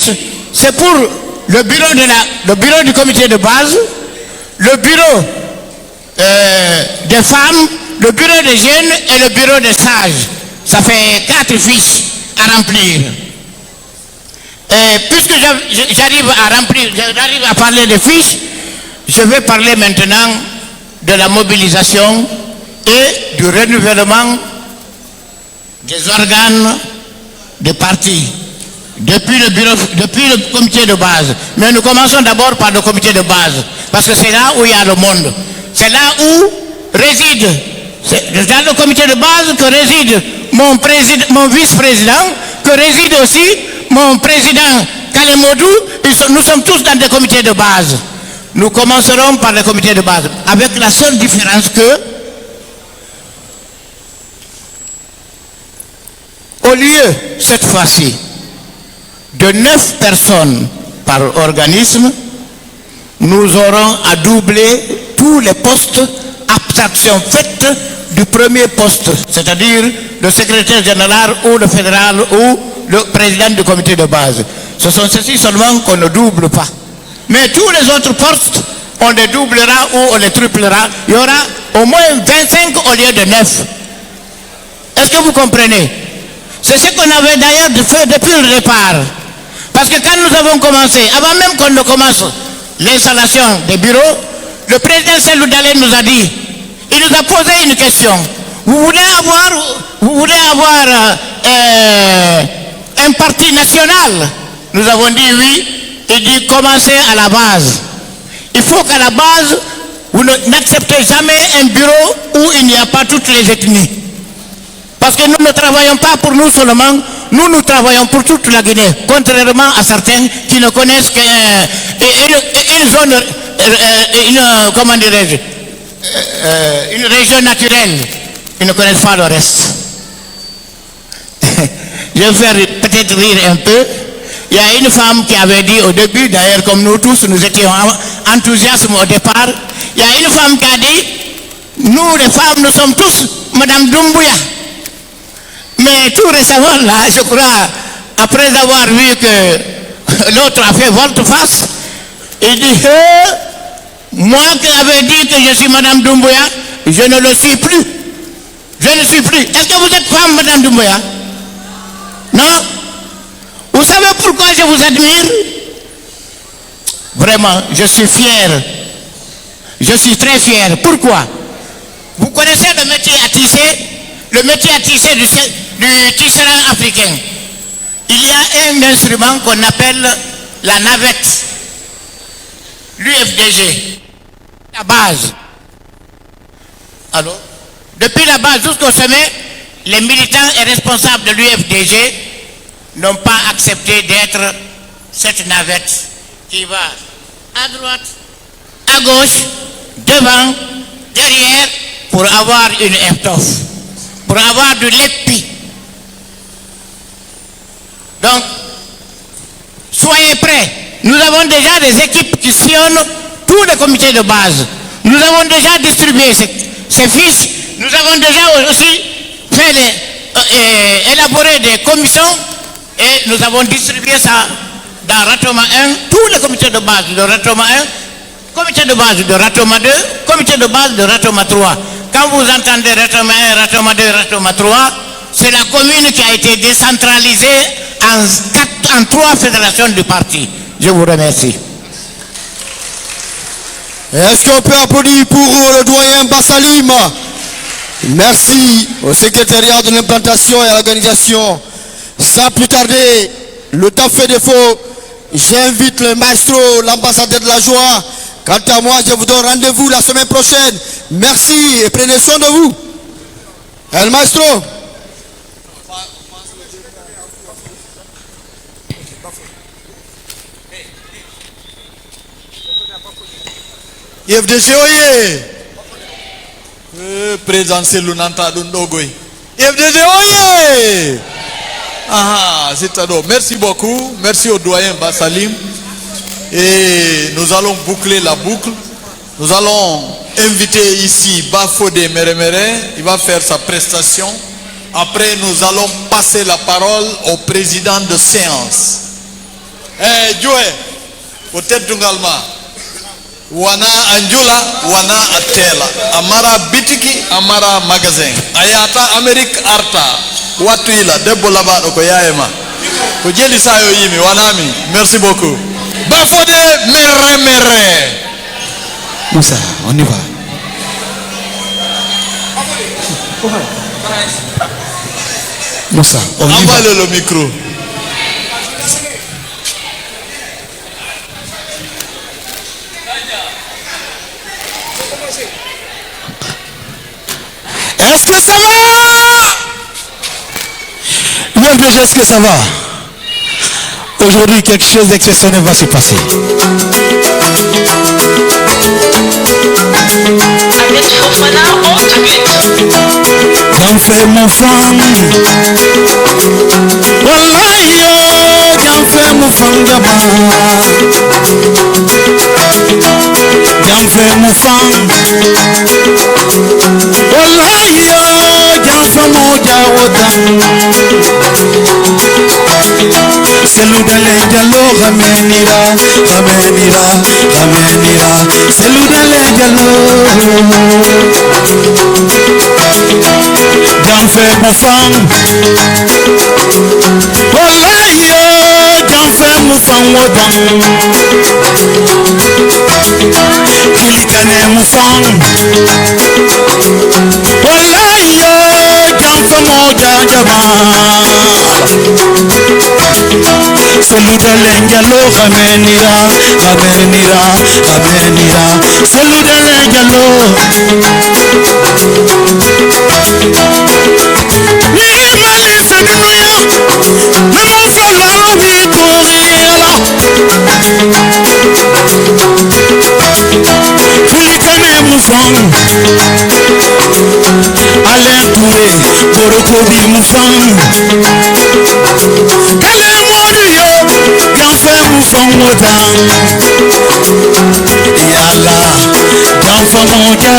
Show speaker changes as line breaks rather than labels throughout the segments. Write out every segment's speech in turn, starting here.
liste, c'est pour le bureau du comité de base, le bureau des femmes, le bureau des jeunes et le bureau des sages. Ça fait 4 fiches à remplir. Et puisque j'arrive à parler des fiches, je vais parler maintenant de la mobilisation et du renouvellement des organes des partis depuis le comité de base. Mais nous commençons d'abord par le comité de base, parce que c'est là où il y a le monde. C'est là où réside, c'est dans le comité de base que réside mon vice-président, que réside aussi mon président Kalemodou. Nous sommes tous dans des comités de base. Nous commencerons par le comité de base, avec la seule différence que, au lieu, cette fois-ci, de 9 personnes par organisme, nous aurons à doubler tous les postes, abstraction faite du premier poste, c'est-à-dire le secrétaire général ou le fédéral ou le président du comité de base. Ce sont ceux-ci seulement qu'on ne double pas. Mais tous les autres postes, on les doublera ou on les triplera. Il y aura au moins 25 au lieu de 9. Est-ce que vous comprenez? C'est ce qu'on avait d'ailleurs fait depuis le départ. Parce que quand nous avons commencé, avant même qu'on ne commence l'installation des bureaux, le président Cellou Dalein nous a dit, il nous a posé une question. Vous voulez avoir un parti national? Nous avons dit oui. Il dit commencez à la base. Il faut qu'à la base, vous n'acceptez jamais un bureau où il n'y a pas toutes les ethnies. Parce que nous ne travaillons pas pour nous seulement, nous travaillons pour toute la Guinée, contrairement à certains qui ne connaissent qu'une zone, comment dirais-je, une région naturelle. Ils ne connaissent pas le reste. Je vais faire peut-être rire un peu. Il y a une femme qui avait dit au début, d'ailleurs comme nous tous, nous étions enthousiastes au départ, il y a une femme qui a dit, nous les femmes, nous sommes tous Madame Doumbouya. Mais tout récemment, là, je crois, après avoir vu que l'autre a fait volte-face, il dit, moi qui avais dit que je suis Madame Doumbouya, je ne le suis plus. Je ne suis plus. Est-ce que vous êtes femme, Madame Doumbouya? Non? Vous savez pourquoi je vous admire? Vraiment, je suis fier. Je suis très fier. Pourquoi? Vous connaissez le métier à tisser? Le métier à tisser du tisserand africain. Il y a un instrument qu'on appelle la navette. L'UFDG. La base. Alors, depuis la base jusqu'au sommet, les militants et responsables de l'UFDG n'ont pas accepté d'être cette navette qui va à droite, à gauche, devant, derrière, pour avoir une étoffe, pour avoir de l'épi. Donc, soyez prêts. Nous avons déjà des équipes qui sillonnent tous les comités de base. Nous avons déjà distribué ces fiches. Nous avons déjà aussi fait élaborer des commissions. Et nous avons distribué ça dans Ratoma 1, tous les comités de base de Ratoma 1, comité de base de Ratoma 2, comité de base de Ratoma 3. Quand vous entendez Ratoma 1, Ratoma 2, Ratoma 3, c'est la commune qui a été décentralisée en 3 fédérations du parti. Je vous remercie.
Est-ce qu'on peut applaudir pour le doyen Bassalim? Merci au secrétariat de l'implantation et à l'organisation. Sans plus tarder, le temps fait défaut. J'invite le maestro, l'ambassadeur de la joie. Quant à moi, je vous donne rendez-vous la semaine prochaine. Merci et prenez soin de vous. El maestro.
IFDG oye. Président Selunanta Dundogoy. IFDG oye. Ah, c'est adorable. Merci beaucoup. Merci au doyen Bassalim. Et nous allons boucler la boucle. Nous allons inviter ici Bafodé Meremere. Il va faire sa prestation. Après, nous allons passer la parole au président de séance. Joe, peut-être Dungalma. Wana Anjula, Wana Atela. Amara Bitiki, Amara Magazine. Ayata Amerik Arta. Watuila, Debolaba, Okoyaema. Kujeli Sayo Yimi, Wanami. Merci beaucoup. Bafode Mere.
Moussa, on y va. Moussa, on y va.
Envoie le micro.
Est-ce que ça va? Est-ce que ça va? Aujourd'hui, quelque chose d'exceptionnel va se passer.
Ahmed Fofana en but.
J'en fais mon femme. Wallahi yo, j'en fais mon femme d'abord. J'en fais mon femme. Wallahi yo, j'en fais mon jawota. Seludale jalo ramenira. Seludale jalo. J'en fais mon femme. Wallahi yo, j'en fais mon femme wodan. Kilikane mon femme. Wallahi yo, j'en fais mon jajaba. Seludale jalo ramenira. Seludale jalo. Alain Touré, Borokobi Moufang. Kale Morio, Ganfé Moufang Wodan. Yalla, Ganfé Monga.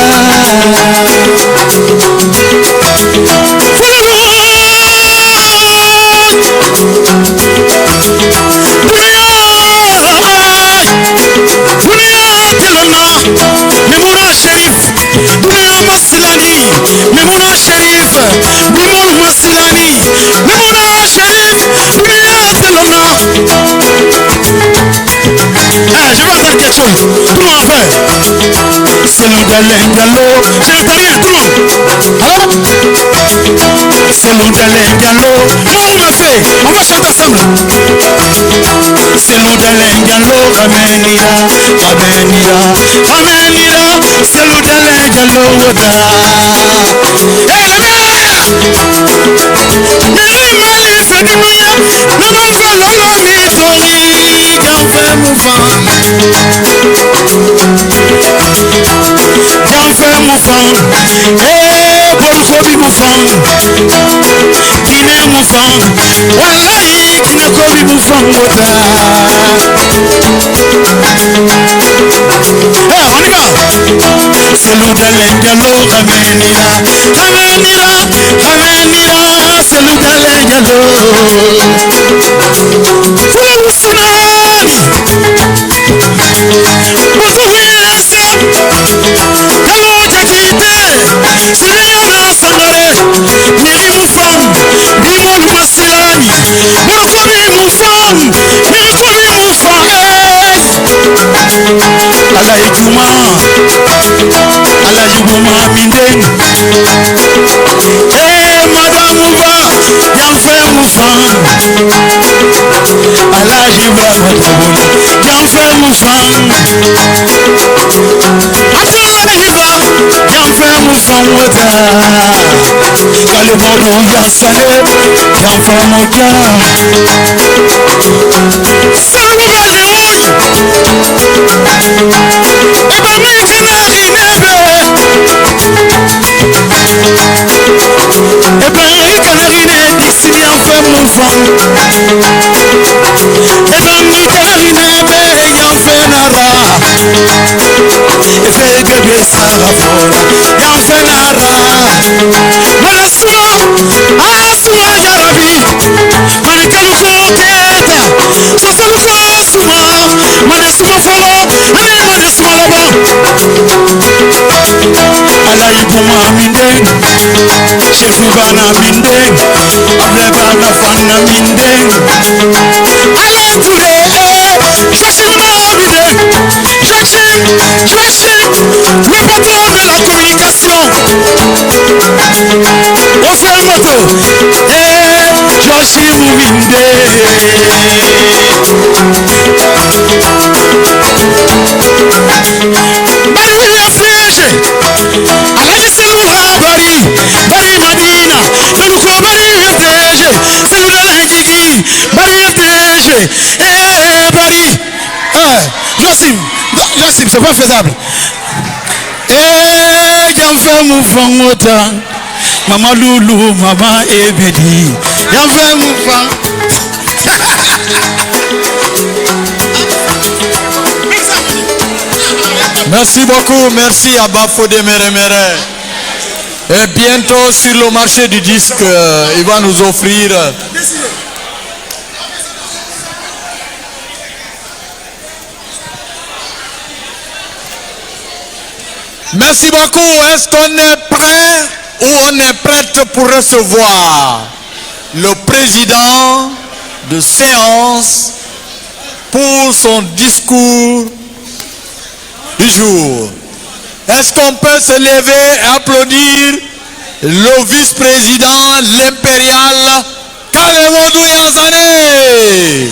Memuna Sharif, Memuna Masilani, Memuna Sharif, Memuna Masilani, Memuna Sharif, Memuna Telona. Je vais faire quelque chose. Tout le monde fait. C'est le Gallo. Je n'ai pas rien, tout le monde. Alors, c'est le Gallo. Moi, on m'a fait. On va chanter ensemble. C'est le Gallo. Ramenira. C'est le Gallo. J'en fais mon femme, Bolkobi mon femme, Guinée mon femme, Wallahi Guinée Kobi mon femme, on y va. C'est l'Oudalengallo, Ramenira, c'est l'Oudalengallo. Alaïkouma Minden. Madame Ouva, y'en fait mon fan. Alaïba Matabouli, y'en fait mon fan. Alaïba, y'en fait mon fan. Kalimodou Yassane, y'en fait mon cœur. Salouga Léouille. Sasa
bana mindeng, rebana fana mindeng.
Allez tourner, Joachim Nabide, Joachim, le patron de la communication. On fait un moto,
Joachim Minde.
Bari FG, Alaji Selouha Bari Madina, Feluko Bari FG, Selou de Njigi, Bari FG, Bari, Joachim, c'est pas faisable.
J'en moufangota, Mama Loulou, Mama Ebedi. J'en moufang.
Merci beaucoup, merci à Bafodé Meremere. Et bientôt sur le marché du disque, il va nous offrir merci beaucoup. Est-ce qu'on est prêt ou on est prête pour recevoir le président de séance pour son discours du jour? Est-ce qu'on peut se lever et applaudir le vice-président, l'impérial Kalemodou Yazane?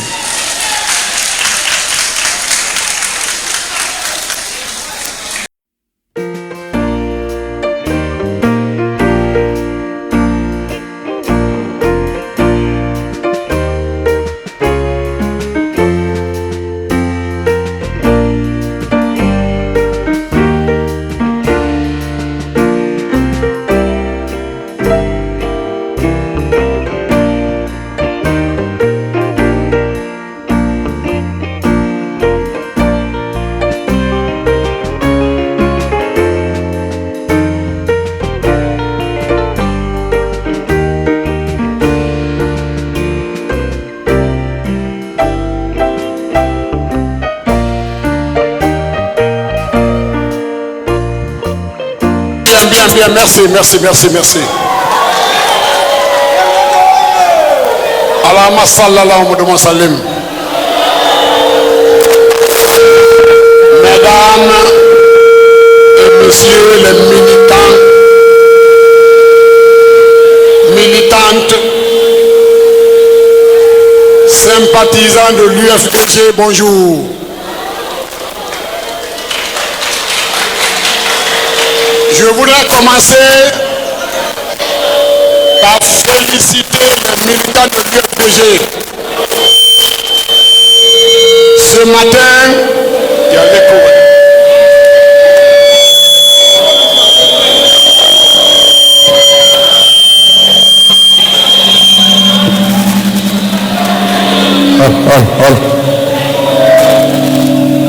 Bien, merci. Allahumma sallallahu alayhi wa sallam. Mesdames et messieurs les militantes, sympathisants de l'UFDG, bonjour. Je voudrais commencer par féliciter les militants de l'UFDG. Ce matin, il y a l'écho.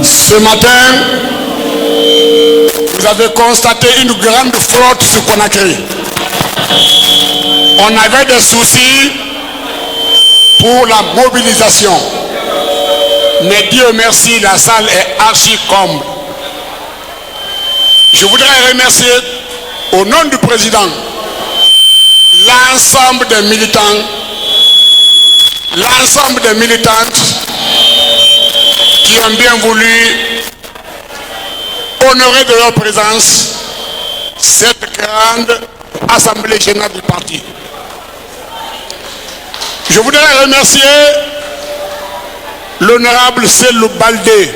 Ce matin, vous avez constaté une grande flotte sur Conakry. On avait des soucis pour la mobilisation. Mais Dieu merci, la salle est archi comble. Je voudrais remercier au nom du président l'ensemble des militants, l'ensemble des militantes qui ont bien voulu honorer de leur présence cette grande assemblée générale du parti. Je voudrais remercier l'honorable Selou Baldé,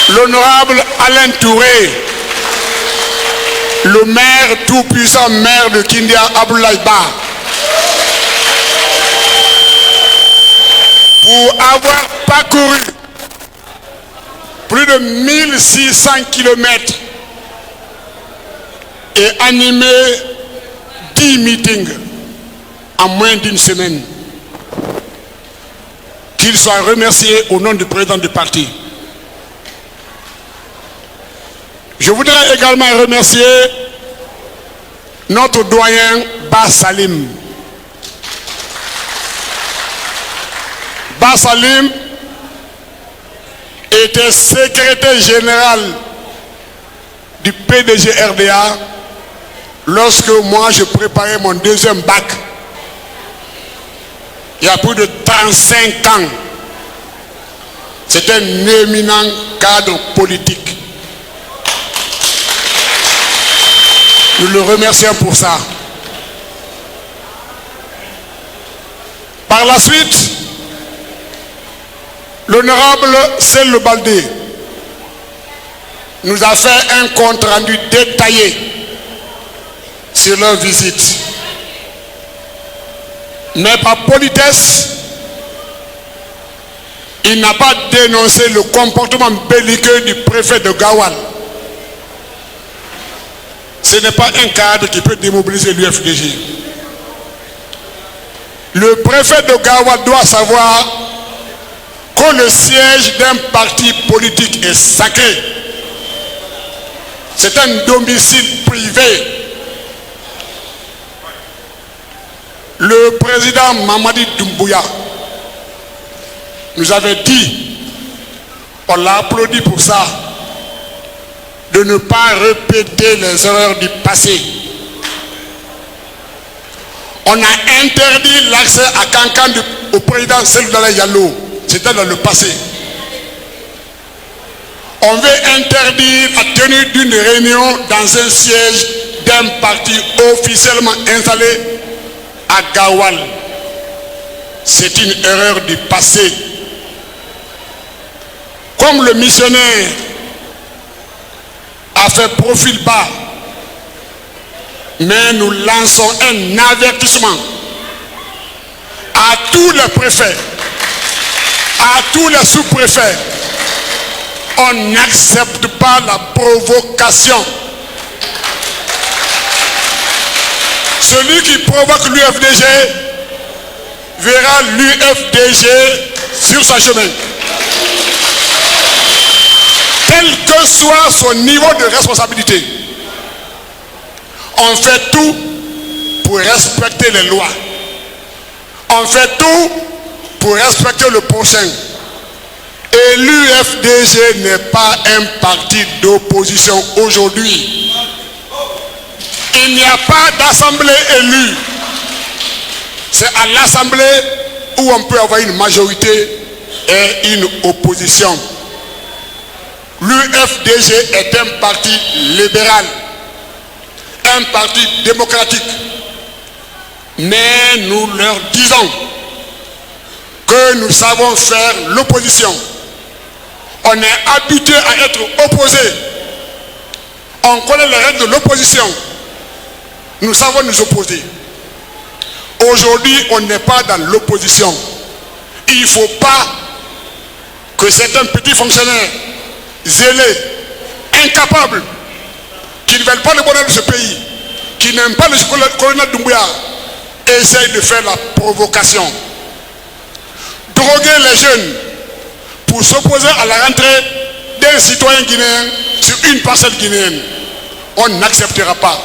l'honorable Alain Touré, le maire, tout-puissant maire de Kindia, Abdoulaye Ba, pour avoir parcouru plus de 1600 km et animé 10 meetings en moins d'une semaine. Qu'il soit remercié au nom du président du parti. Je voudrais également remercier notre doyen Ba Salim. Ba Salim était secrétaire général du PDG RDA
lorsque moi je préparais mon deuxième bac, il y a plus de 35 ans, c'est un éminent cadre politique. Nous le remercions pour ça. Par la suite, l'honorable Celle Baldé nous a fait un compte rendu détaillé sur leur visite. Mais par politesse, il n'a pas dénoncé le comportement belliqueux du préfet de Gawal. Ce n'est pas un cadre qui peut démobiliser l'UFDG. Le préfet de Gawal doit savoir que le siège d'un parti politique est sacré. C'est un domicile privé. Le président Mamadi Doumbouya nous avait dit, on l'a applaudi pour ça, de ne pas répéter les erreurs du passé. On a interdit l'accès à Kankan au président Seydou Yallo. C'était dans le passé. On veut interdire la tenue d'une réunion dans un siège d'un parti officiellement installé à Gawal. C'est une erreur du passé. Comme le missionnaire a fait profil bas, mais nous lançons un avertissement à tous les préfets, à tous les sous-préfets. On n'accepte pas la provocation. Celui qui provoque l'UFDG verra l'UFDG sur son chemin. Quel que soit son niveau de responsabilité, on fait tout pour respecter les lois. On fait tout pour respecter le prochain. Et l'UFDG n'est pas un parti d'opposition aujourd'hui. Il n'y a pas d'assemblée élue. C'est à l'assemblée où on peut avoir une majorité et une opposition. L'UFDG est un parti libéral, un parti démocratique. Mais nous leur disons que nous savons faire l'opposition. On est habitué à être opposé. On connaît les règles de l'opposition. Nous savons nous opposer. Aujourd'hui, on n'est pas dans l'opposition. Il ne faut pas que certains petits fonctionnaires zélés, incapables, qui ne veulent pas le bonheur de ce pays, qui n'aiment pas le colonel Doumbouya, essayent de faire la provocation. Droguer les jeunes pour s'opposer à la rentrée d'un citoyen guinéen sur une parcelle guinéenne. On n'acceptera pas.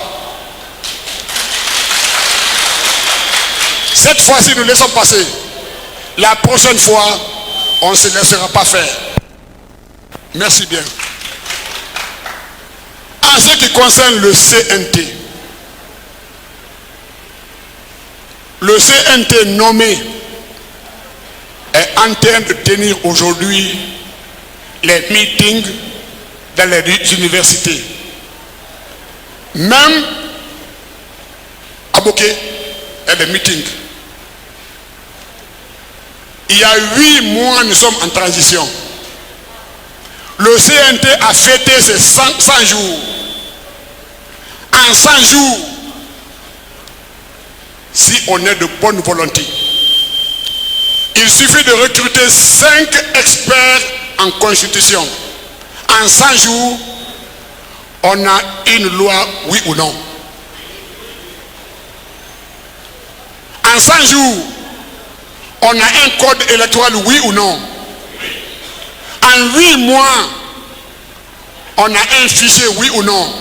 Cette fois-ci, nous laissons passer. La prochaine fois, on ne se laissera pas faire. Merci bien. En ce qui concerne le CNT, le CNT nommé est en train de tenir aujourd'hui les meetings dans les universités. Même à Boké, il y a des meetings. Il y a 8 mois, nous sommes en transition. Le CNT a fêté ses 100 jours. En 100 jours, si on est de bonne volonté, il suffit de recruter 5 experts en constitution. En 100 jours, on a une loi, oui ou non. En 100 jours, on a un code électoral, oui ou non. En 8 mois, on a un fichier, oui ou non.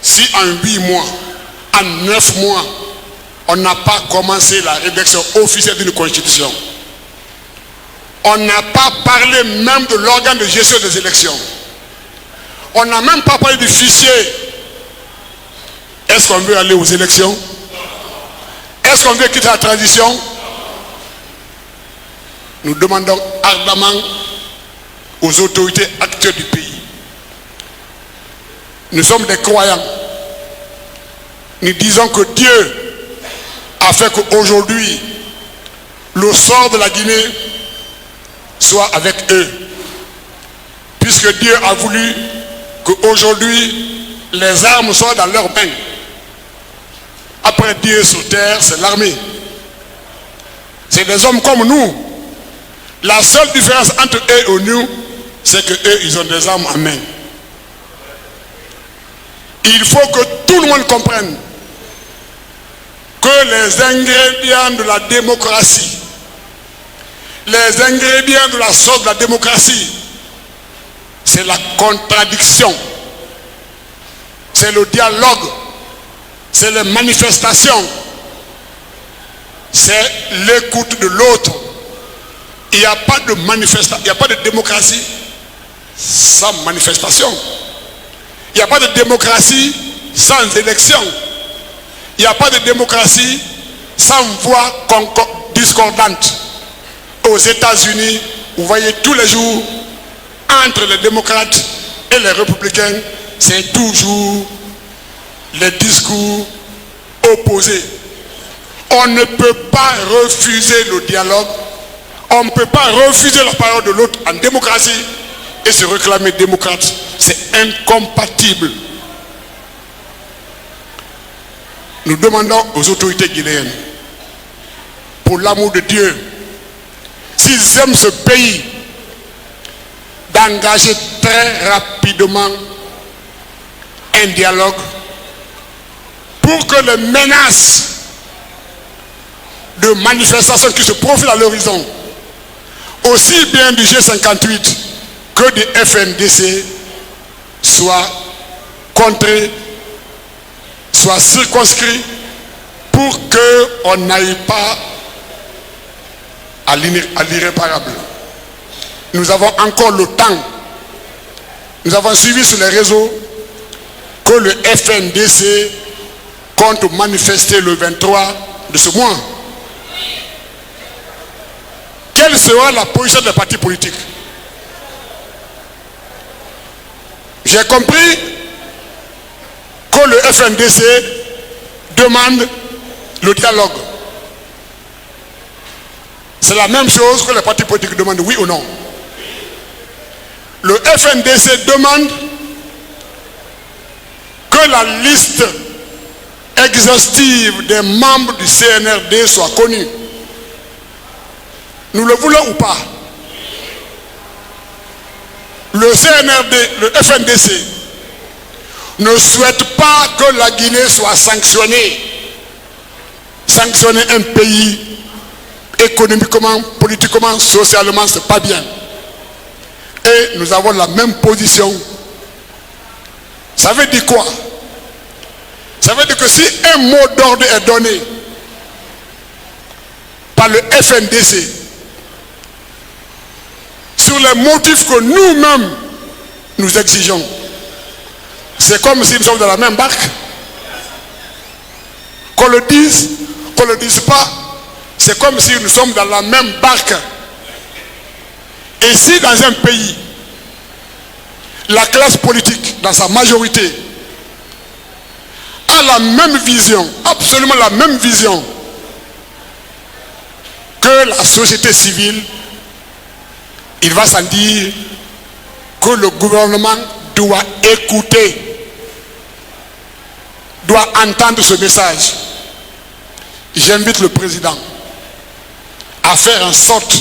Si en 8 mois, en 9 mois, on n'a pas commencé la rédaction officielle d'une constitution, on n'a pas parlé même de l'organe de gestion des élections, on n'a même pas parlé du fichier Est-ce qu'on veut aller aux élections? Est-ce qu'on veut quitter la transition? Nous demandons ardemment aux autorités actuelles du pays. Nous sommes des croyants. Nous disons que Dieu a fait qu'aujourd'hui, le sort de la Guinée soit avec eux. Puisque Dieu a voulu qu'aujourd'hui, les armes soient dans leurs mains. Après Dieu sur terre, c'est l'armée. C'est des hommes comme nous. La seule différence entre eux et nous, c'est qu'eux, ils ont des armes en main. Il faut que tout le monde comprenne que les ingrédients de la démocratie, les ingrédients de la sorte de la démocratie, c'est la contradiction, c'est le dialogue, c'est les manifestations, c'est l'écoute de l'autre. Il n'y a pas de manifestation, il n'y a pas de démocratie sans manifestation. Il n'y a pas de démocratie sans élection. Il n'y a pas de démocratie sans voix discordante. Aux États-Unis, vous voyez tous les jours, entre les démocrates et les républicains, c'est toujours les discours opposés. On ne peut pas refuser le dialogue. On ne peut pas refuser la parole de l'autre en démocratie et se réclamer démocrate. C'est incompatible. Nous demandons aux autorités guinéennes, pour l'amour de Dieu, s'ils aiment ce pays, d'engager très rapidement un dialogue pour que les menaces de manifestations qui se profilent à l'horizon, aussi bien du G58 que du FNDC, soient contrées, soient circonscrits pour qu'on n'aille pas à l'irréparable. Nous avons encore le temps. Nous avons suivi sur les réseaux que le FNDC compte manifester le 23 de ce mois. Quelle sera la position des partis politiques? J'ai compris que le FNDC demande le dialogue. C'est la même chose que les partis politiques demandent, oui ou non? Le FNDC demande que la liste exhaustive des membres du CNRD soit connue. Nous le voulons ou pas? Le CNRD, le FNDC, ne souhaite pas que la Guinée soit sanctionnée. Sanctionner un pays économiquement, politiquement, socialement, c'est pas bien. Et nous avons la même position. Ça veut dire quoi? Ça veut dire que si un mot d'ordre est donné par le FNDC sur les motifs que nous-mêmes nous exigeons, c'est comme si nous sommes dans la même barque. Qu'on le dise pas, c'est comme si nous sommes dans la même barque. Et si dans un pays, la classe politique, dans sa majorité, a la même vision, absolument la même vision que la société civile, il va sans dire que le gouvernement doit écouter, doit entendre ce message. J'invite le président à faire en sorte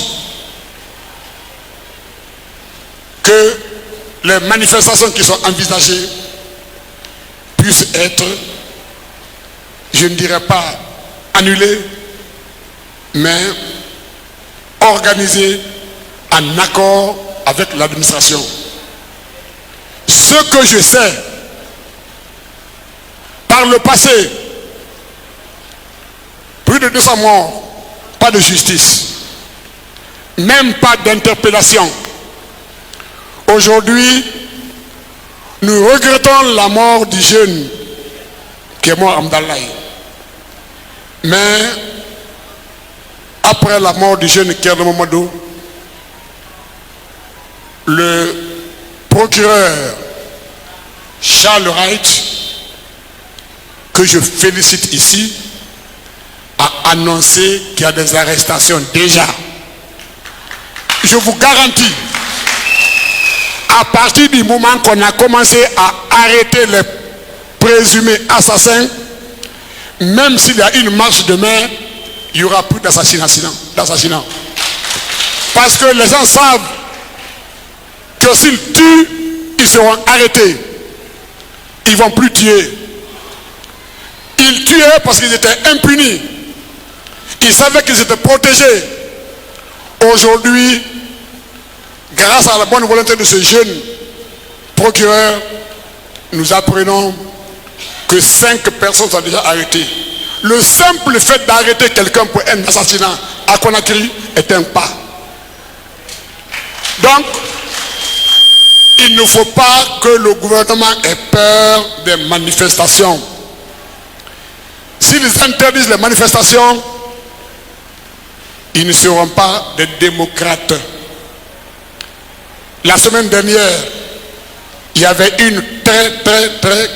que les manifestations qui sont envisagées puissent être, je ne dirais pas annulées, mais organisées en accord avec l'administration. Ce que je sais, par le passé, plus de 200 morts, pas de justice, même pas d'interpellation. Aujourd'hui, nous regrettons la mort du jeune qui est mort à Mdalaï. Mais après la mort du jeune Kerno Mamadou, le procureur Charles Wright, que je félicite ici, a annoncé qu'il y a des arrestations déjà. Je vous garantis, à partir du moment qu'on a commencé à arrêter les présumés assassins, même s'il y a une marche demain, il n'y aura plus d'assassinat. Parce que les gens savent que s'ils tuent, ils seront arrêtés. Ils ne vont plus tuer. Ils tuaient parce qu'ils étaient impunis. Ils savaient qu'ils étaient protégés. Aujourd'hui, grâce à la bonne volonté de ce jeune procureur, nous apprenons que 5 personnes sont déjà arrêtées. Le simple fait d'arrêter quelqu'un pour un assassinat à Conakry est un pas. Donc, il ne faut pas que le gouvernement ait peur des manifestations. S'ils interdisent les manifestations, ils ne seront pas des démocrates. La semaine dernière, il y avait une très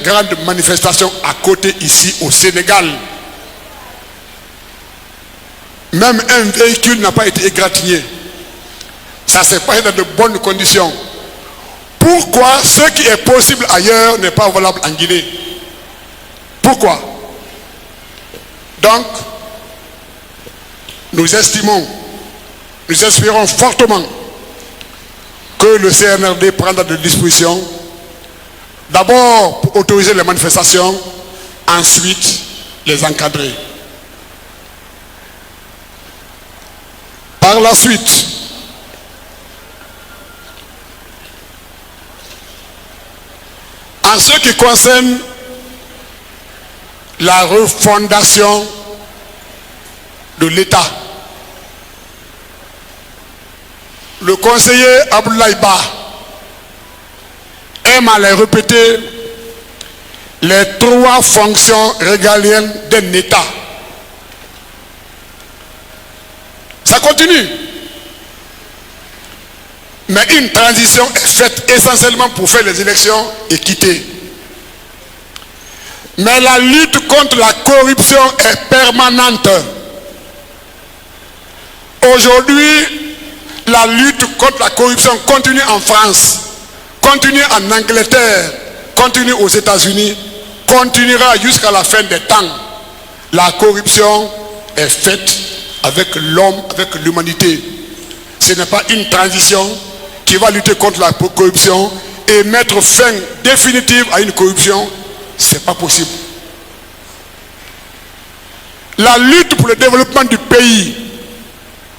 grande manifestation à côté ici au Sénégal. Même un véhicule n'a pas été égratigné. Ça s'est passé dans de bonnes conditions. Pourquoi ce qui est possible ailleurs n'est pas valable en Guinée? Pourquoi? Donc, nous espérons fortement que le CNRD prendra des dispositions, d'abord pour autoriser les manifestations, ensuite les encadrer. Par la suite, en ce qui concerne la refondation de l'État, le conseiller Abdoulaye Ba aime à les répéter les 3 fonctions régaliennes d'un État. Ça continue. Mais une transition est faite essentiellement pour faire les élections et quitter. Mais la lutte contre la corruption est permanente. Aujourd'hui, la lutte contre la corruption continue en France, continue en Angleterre, continue aux États-Unis, continuera jusqu'à la fin des temps. La corruption est faite avec l'homme, avec l'humanité. Ce n'est pas une transition qui va lutter contre la corruption et mettre fin définitive à une corruption. Ce n'est pas possible. La lutte pour le développement du pays,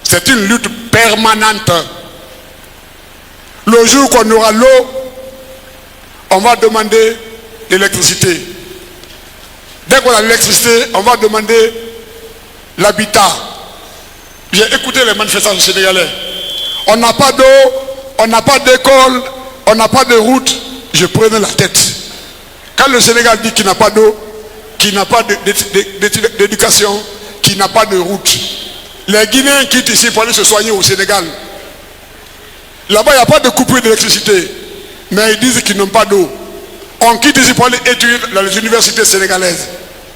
c'est une lutte permanente. Le jour qu'on aura l'eau, on va demander l'électricité. Dès qu'on a l'électricité, on va demander l'habitat. J'ai écouté les manifestants sénégalais. On n'a pas d'eau, on n'a pas d'école, on n'a pas de route. Je prenais la tête. Quand le Sénégal dit qu'il n'a pas d'eau, qu'il n'a pas d'éducation, qu'il n'a pas de route, les Guinéens quittent ici pour aller se soigner au Sénégal. Là-bas, il n'y a pas de coupure d'électricité, mais ils disent qu'ils n'ont pas d'eau. On quitte ici pour aller étudier dans les universités sénégalaises.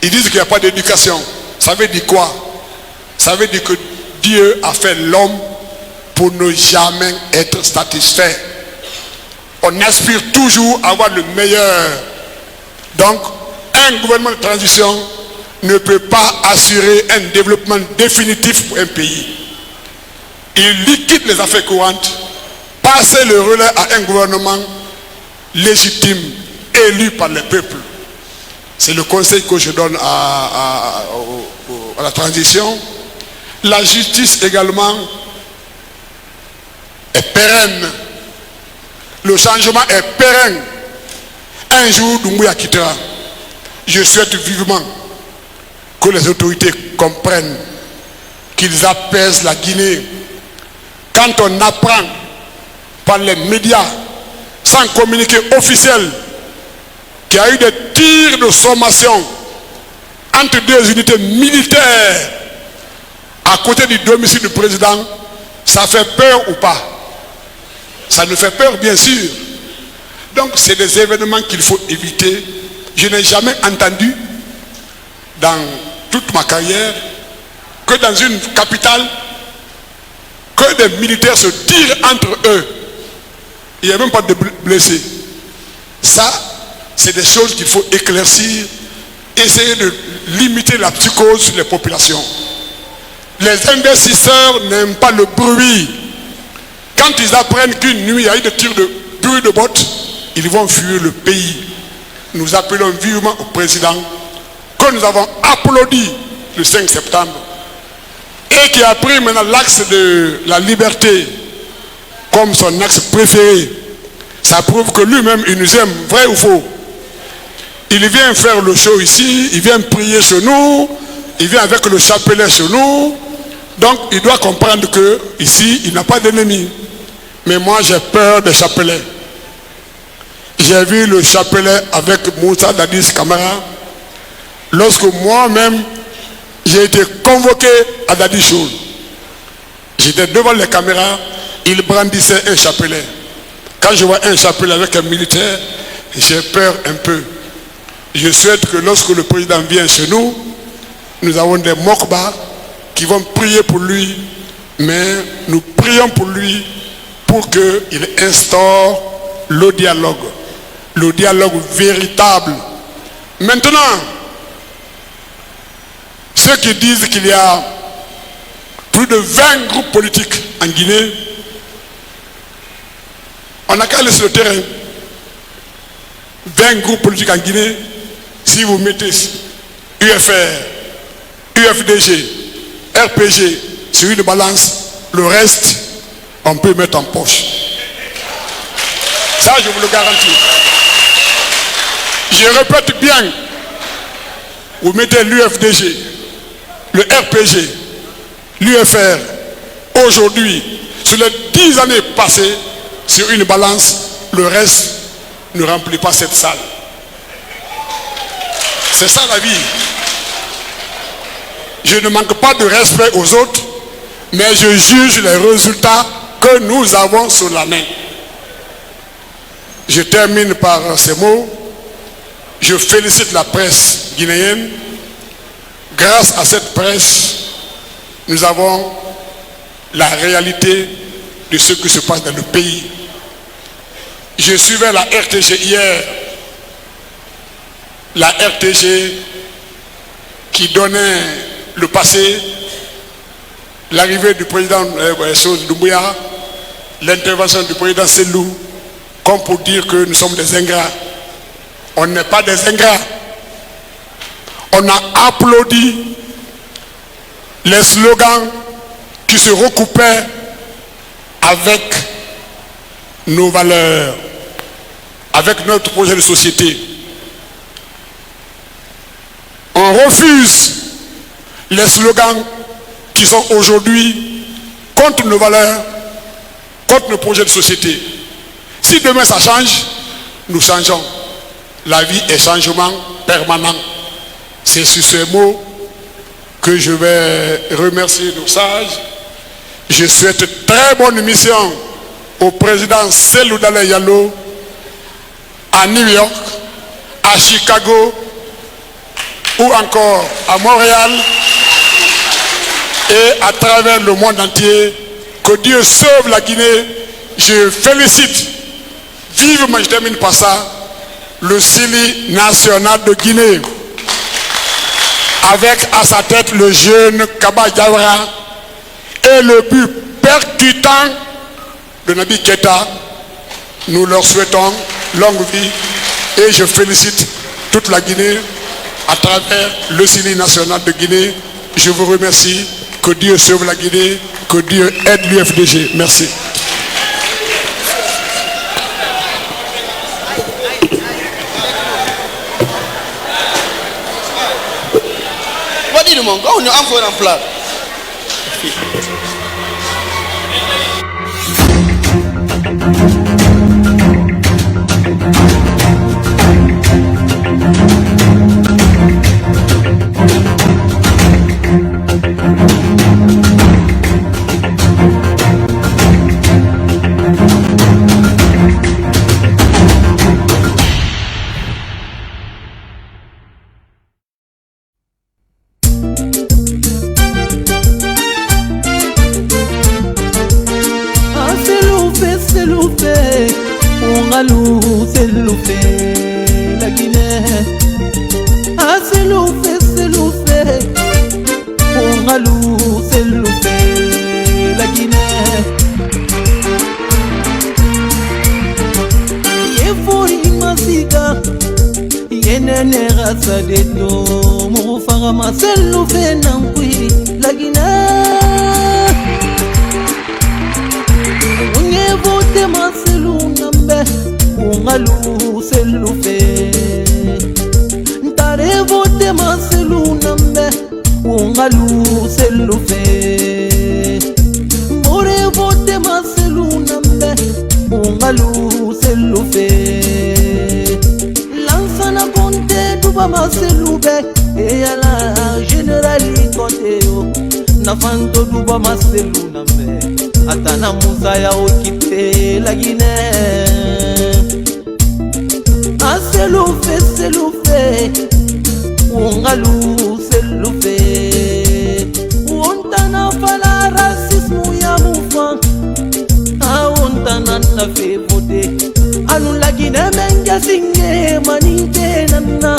Ils disent qu'il n'y a pas d'éducation. Ça veut dire quoi? Ça veut dire que Dieu a fait l'homme pour ne jamais être satisfait. On aspire toujours à avoir le meilleur. Donc, un gouvernement de transition ne peut pas assurer un développement définitif pour un pays. Il liquide les affaires courantes, passer le relais à un gouvernement légitime, élu par le peuple. C'est le conseil que je donne à la transition. La justice également est pérenne. Le changement est pérenne. Un jour, Doumbouya quittera. Je souhaite vivement que les autorités comprennent, qu'ils apaisent la Guinée. Quand on apprend par les médias, sans communiqué officiel, qu'il y a eu des tirs de sommation entre deux unités militaires à côté du domicile du président, ça fait peur ou pas? Ça nous fait peur, bien sûr. Donc, c'est des événements qu'il faut éviter. Je n'ai jamais entendu, dans toute ma carrière, que dans une capitale, que des militaires se tirent entre eux. Il n'y a même pas de blessés. Ça, c'est des choses qu'il faut éclaircir, essayer de limiter la psychose sur les populations. Les investisseurs n'aiment pas le bruit. Quand ils apprennent qu'une nuit il y a eu des tirs de bruit de bottes, ils vont fuir le pays. Nous appelons vivement au président que nous avons applaudi le 5 septembre et qui a pris maintenant l'axe de la liberté comme son axe préféré. Ça prouve que lui-même il nous aime, vrai ou faux? Il vient faire le show ici, il vient prier chez nous, il vient avec le chapelet chez nous. Donc il doit comprendre que ici il n'a pas d'ennemi. Mais moi j'ai peur des chapelets. J'ai vu le chapelet avec Moussa Dadis Camara lorsque moi-même j'ai été convoqué à Dadis Show. J'étais devant les caméras, il brandissait un chapelet. Quand je vois un chapelet avec un militaire, j'ai peur un peu. Je souhaite que lorsque le président vient chez nous, nous avons des mokbas qui vont prier pour lui, mais nous prions pour lui pour qu'il instaure le dialogue véritable. Maintenant, ceux qui disent qu'il y a plus de 20 groupes politiques en Guinée, on n'a qu'à laisser le terrain. 20 groupes politiques en Guinée, si vous mettez UFR, UFDG, RPG sur une balance, le reste, on peut mettre en poche. Ça, je vous le garantis. Je répète bien, vous mettez l'UFDG, le RPG, l'UFR, aujourd'hui, sur les 10 années passées, sur une balance, le reste ne remplit pas cette salle. C'est ça la vie. Je ne manque pas de respect aux autres, mais je juge les résultats que nous avons sous la main. Je termine par ces mots. Je félicite la presse guinéenne. Grâce à cette presse, nous avons la réalité de ce qui se passe dans le pays. Je suivais la RTG hier. La RTG qui donnait le passé, l'arrivée du président Doumbouya, l'intervention du président Selou, comme pour dire que nous sommes des ingrats. On n'est pas des ingrats. On a applaudi les slogans qui se recoupaient avec nos valeurs, avec notre projet de société. On refuse les slogans qui sont aujourd'hui contre nos valeurs, contre nos projets de société. Si demain ça change, nous changeons. La vie est changement permanent. C'est sur ces mots que je vais remercier nos sages. Je souhaite très bonne mission au président Selou Dalé Diallo à New York, à Chicago ou encore à Montréal et à travers le monde entier. Que Dieu sauve la Guinée. Je félicite vivement, je termine par ça, le Sili national de Guinée, avec à sa tête le jeune Kaba Diawara et le but percutant de Nabi Keita. Nous leur souhaitons longue vie et je félicite toute la Guinée à travers le Sili national de Guinée. Je vous remercie. Que Dieu sauve la Guinée, que Dieu aide l'UFDG. Merci.
Ungalu selufe la Guinée. Ah selufe selufe. Ungalu selufe la Guinée. Yefori masiga. Yenene rasa de to. Mufara ma selufe nankui la Guinée. Vote maselu nambe ungalu selufe ntare vote maselu nambe ungalu selufe more vote maselu nambe ungalu selufe lansana konte duba maselube eyala generali konte yo nafanto duba maselu nambe Atana Musa ya occupé la Guinée. Ah selufe selufe. Ungalu selufe. Untana fala racisme ya mufa. Ah untana na fe vote. Anu la Guinée menga singe manite nana.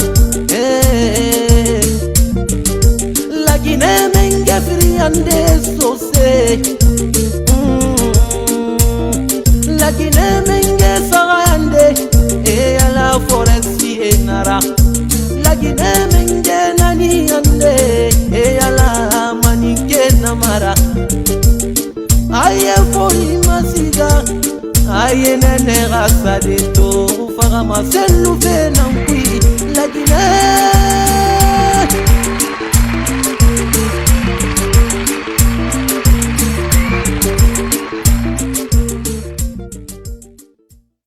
La Guinée menga friande sose. La Guinée menge sarande e ala foresti e nara. La Guinée menge nani ande e ala manike namara. Aye fori masiga aye nene rasa de to fara maselu fe nankui. La Guinée